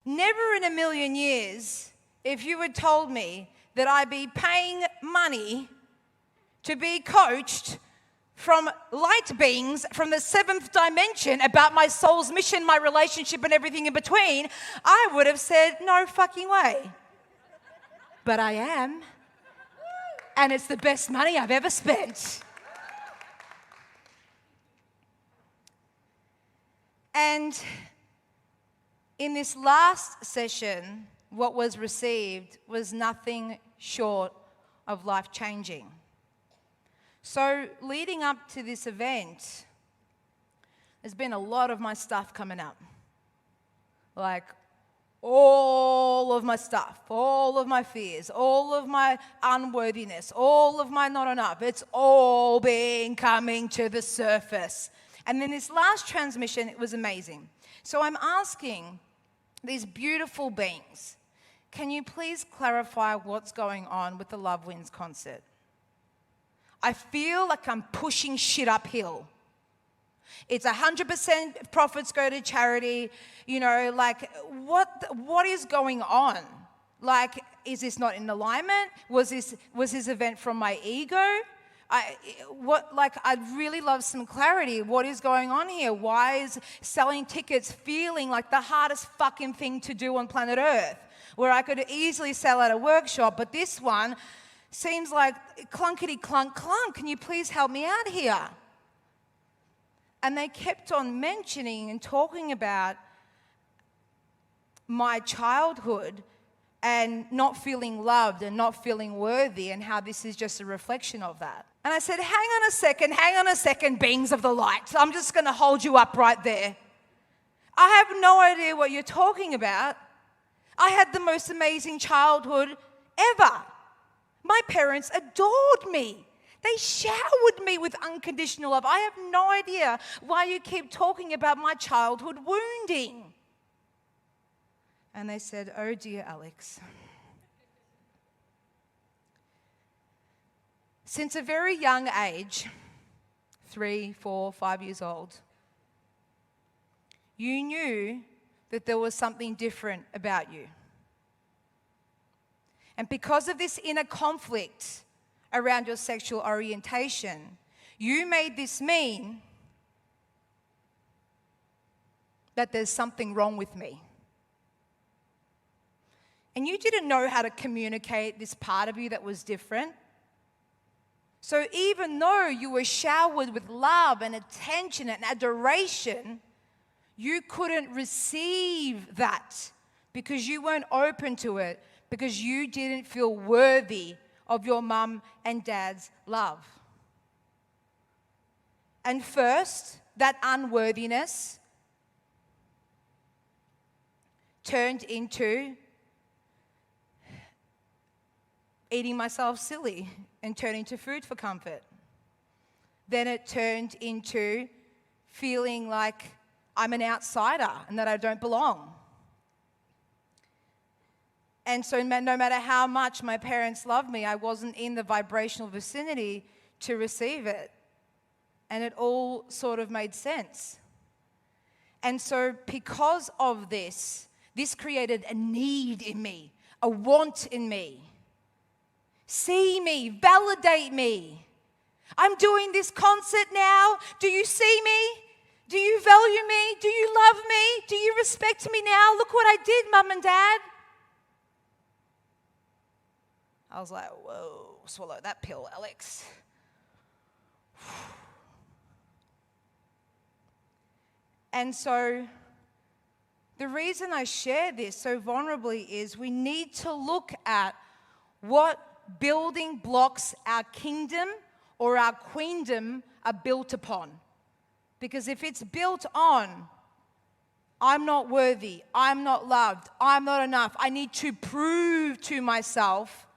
Never in a million years, if you had told me that I'd be paying money to be coached from light beings from the seventh dimension about my soul's mission, my relationship, and everything in between, I would have said, no fucking way. But I am. And it's the best money I've ever spent. And in this last session, what was received was nothing short of life-changing. So leading up to this event, there's been a lot of my stuff coming up. Like all of my stuff, all of my fears, all of my unworthiness, all of my not enough. It's all been coming to the surface. And then this last transmission, it was amazing. So I'm asking these beautiful beings, can you please clarify what's going on with the Love Wins concert? I feel like I'm pushing shit uphill. It's 100% profits go to charity. You know, like, what is going on? Like, is this not in alignment? Was this event from my ego? I'd really love some clarity. What is going on here? Why is selling tickets feeling like the hardest fucking thing to do on planet Earth? Where I could easily sell at a workshop, but this one seems like clunkety clunk clunk. Can you please help me out here? And they kept on mentioning and talking about my childhood and not feeling loved and not feeling worthy, and how this is just a reflection of that. And I said, hang on a second, beings of the light. I'm just going to hold you up right there. I have no idea what you're talking about. I had the most amazing childhood ever. My parents adored me. They showered me with unconditional love. I have no idea why you keep talking about my childhood wounding. And they said, oh dear, Alex. Since a very young age, 3, 4, 5 years old, you knew that there was something different about you. And because of this inner conflict around your sexual orientation, you made this mean that there's something wrong with me. And you didn't know how to communicate this part of you that was different. So even though you were showered with love and attention and adoration, you couldn't receive that because you weren't open to it, because you didn't feel worthy of your mum and dad's love. And first, that unworthiness turned into eating myself silly and turning to food for comfort. Then it turned into feeling like I'm an outsider and that I don't belong. And so no matter how much my parents loved me, I wasn't in the vibrational vicinity to receive it. And it all sort of made sense. And so because of this created a need in me, a want in me. See me, validate me. I'm doing this concert now. Do you see me? Do you value me? Do you love me? Do you respect me now? Look what I did, Mum and Dad. I was like, whoa, swallow that pill, Alex. And so the reason I share this so vulnerably is we need to look at what building blocks our kingdom or our queendom are built upon. Because if it's built on, I'm not worthy, I'm not loved, I'm not enough, I need to prove to myself,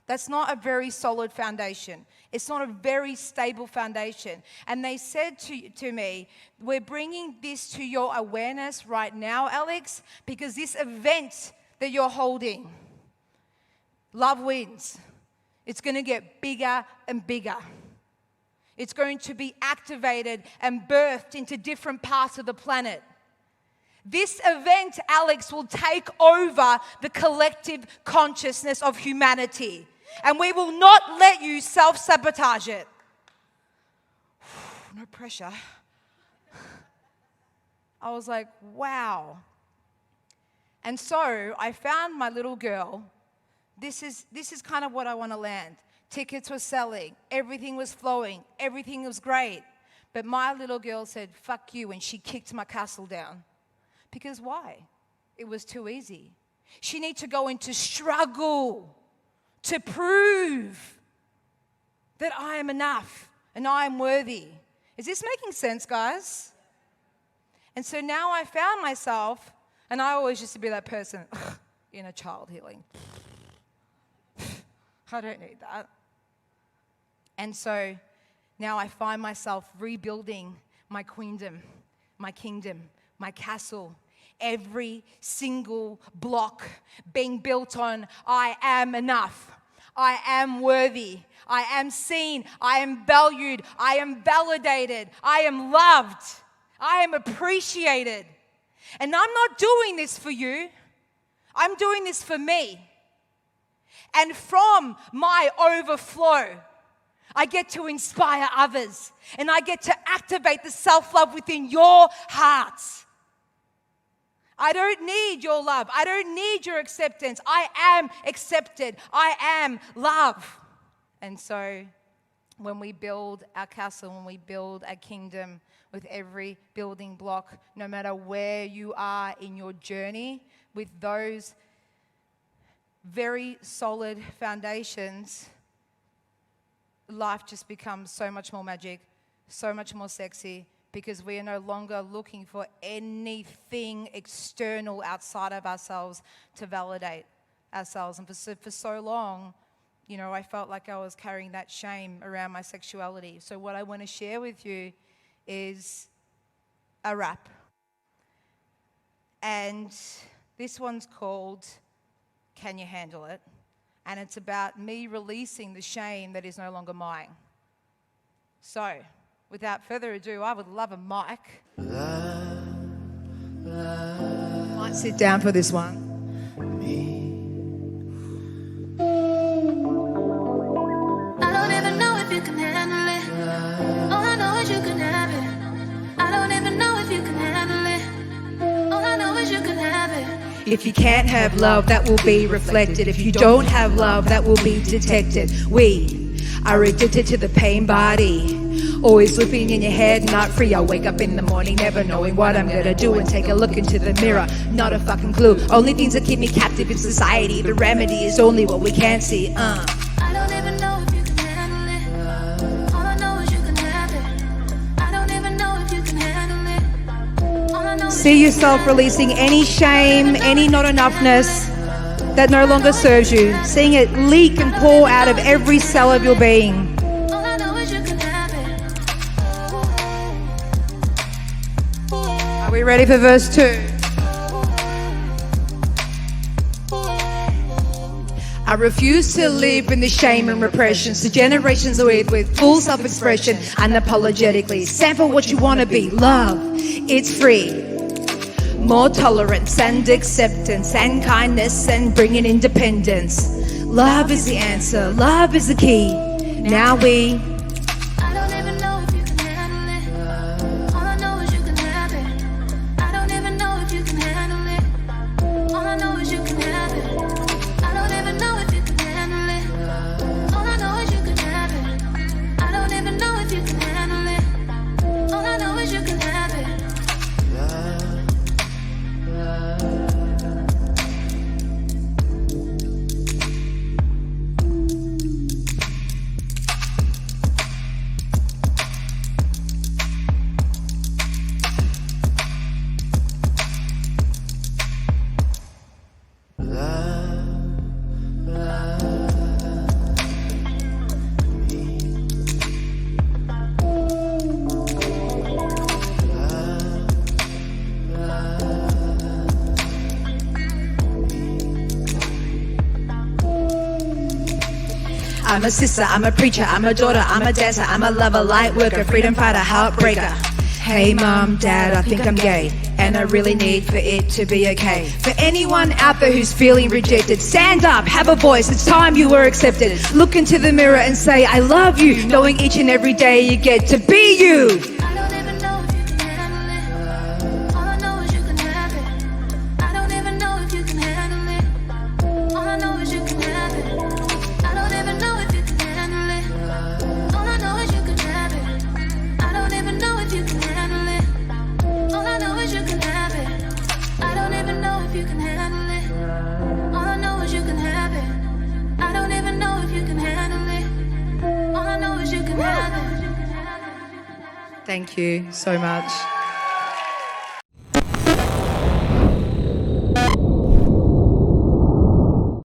that's not a very solid foundation. It's not a very stable foundation. And they said to me, we're bringing this to your awareness right now, Alex, because this event that you're holding, Love Wins, it's going to get bigger and bigger. It's going to be activated and birthed into different parts of the planet. This event, Alex, will take over the collective consciousness of humanity. And we will not let you self-sabotage it. No pressure. I was like, wow. And so I found my little girl. This is kind of what I want to land. Tickets were selling. Everything was flowing. Everything was great. But my little girl said, fuck you, and she kicked my castle down. Because why? It was too easy. She needed to go into struggle to prove that I am enough and I am worthy. Is this making sense, guys? And so now I found myself, and I always used to be that person, inner child healing. I don't need that. And so now I find myself rebuilding my queendom, my kingdom, my castle, every single block being built on I am enough, I am worthy, I am seen, I am valued, I am validated, I am loved, I am appreciated. And I'm not doing this for you, I'm doing this for me. And from my overflow, I get to inspire others, and I get to activate the self-love within your hearts. I don't need your love. I don't need your acceptance. I am accepted. I am love. And so when we build our castle, when we build a kingdom with every building block, no matter where you are in your journey, with those very solid foundations, life just becomes so much more magic, so much more sexy, because we are no longer looking for anything external outside of ourselves to validate ourselves. And for so long, I felt like I was carrying that shame around my sexuality. So what I want to share with you is a rap. And this one's called Can You Handle It? And it's about me releasing the shame that is no longer mine. So, without further ado, I would love a mic. Might sit down for this one. I don't even know if you can handle it. All I know is you can have it. I don't even know if you can handle it. All I know is you can have it. If you can't have love, that will be reflected. If you don't have love, that will be detected. We are addicted to the pain body. Always looping in your head, not free. I wake up in the morning never knowing what I'm gonna do, and take a look into the mirror, not a fucking clue. Only things that keep me captive in society. The remedy is only what we can't see. I don't even know if you can handle it. All I know is you can have it. I don't even know if you can handle it. All I know is See yourself releasing any shame, any not enoughness that no longer serves you. Seeing it leak and pour out of every cell of your being. all I know is you can have it. Are we ready for verse 2? I refuse to live in the shame and repression, so generations live with full self-expression, unapologetically. Stand for what you want to be. Love, it's free. More tolerance and acceptance and kindness and bringing independence. Love is the answer. Love is the key. Now we... I don't even know if you can handle it. All I know is you can have it. I don't even know if you can handle it. All I know is you can have it. I don't even know if you can handle it. All I know is you can have it. I don't even know if you can handle it. All I know is you can have it. I'm a sister, I'm a preacher, I'm a daughter, I'm a dancer, I'm a lover, light worker, freedom fighter, heartbreaker. Hey mom, dad, I think I'm gay. and I really need for it to be okay. For anyone out there who's feeling rejected, stand up, have a voice, it's time you were accepted. Look into the mirror and say, I love you, knowing each and every day you get to be you. I don't even know if you can handle it. All I know is you can have it. I don't even know if you can handle it. All I know is you can have it. I don't even know if you can handle it. All I know is you can have it. I don't even know if you can handle it. All I know is you can have it. I don't even know if you can handle it. All I know is you can have it. I don't even know if you can handle it. All I know is you can have it. Thank you so much.